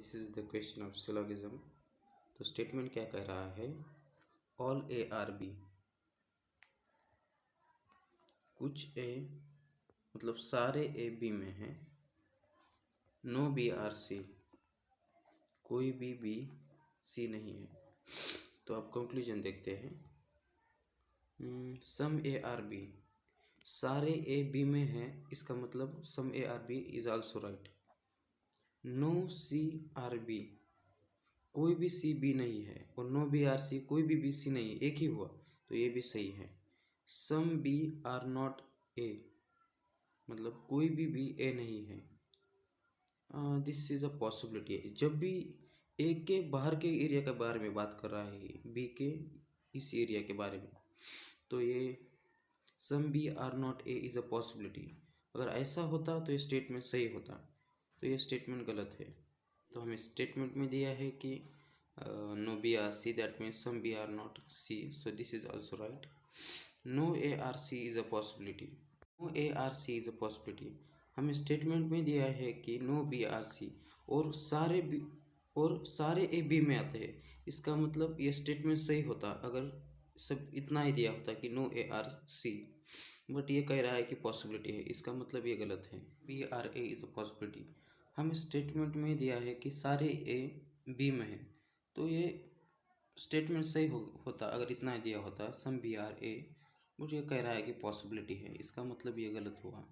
This is the question of syllogism. तो statement क्या कह रहा है, ऑल ए आर बी, कुछ ए मतलब सारे ए बी में है, नो बी आर सी, कोई भी बी सी नहीं है। तो अब कंक्लूजन देखते हैं। सम ए आर बी, सारे ए बी में है, इसका मतलब some A R B is also right. No C R B, कोई भी सी बी नहीं है, और नो बी आर सी, कोई भी सी नहीं है, एक ही हुआ, तो ये भी सही है। Some B are not A, मतलब कोई भी ए नहीं है। This is a possibility. जब भी ए के बाहर के एरिया के बारे में बात कर रहा है, बी के इस एरिया के बारे में, तो ये some B are not A is a possibility. अगर ऐसा होता तो ये स्टेटमेंट सही होता, तो ये स्टेटमेंट गलत है। तो हमें स्टेटमेंट में दिया है कि no B are C, that means some B are not C, so this is also right. No A are C is a possibility, no A are C is a possibility. हमें statement में दिया है कि no B are सी, और सारे A B में आते हैं, इसका मतलब ये स्टेटमेंट सही होता अगर सब इतना ही दिया होता कि no A are C, but ये कह रहा है कि पॉसिबिलिटी है, इसका मतलब ये गलत है। B are A is a possibility. हमें स्टेटमेंट में दिया है कि सारे ए बी में है, तो ये स्टेटमेंट सही होता अगर इतना दिया होता some B are A, but ये कह रहा है कि पॉसिबिलिटी है, इसका मतलब ये गलत हुआ।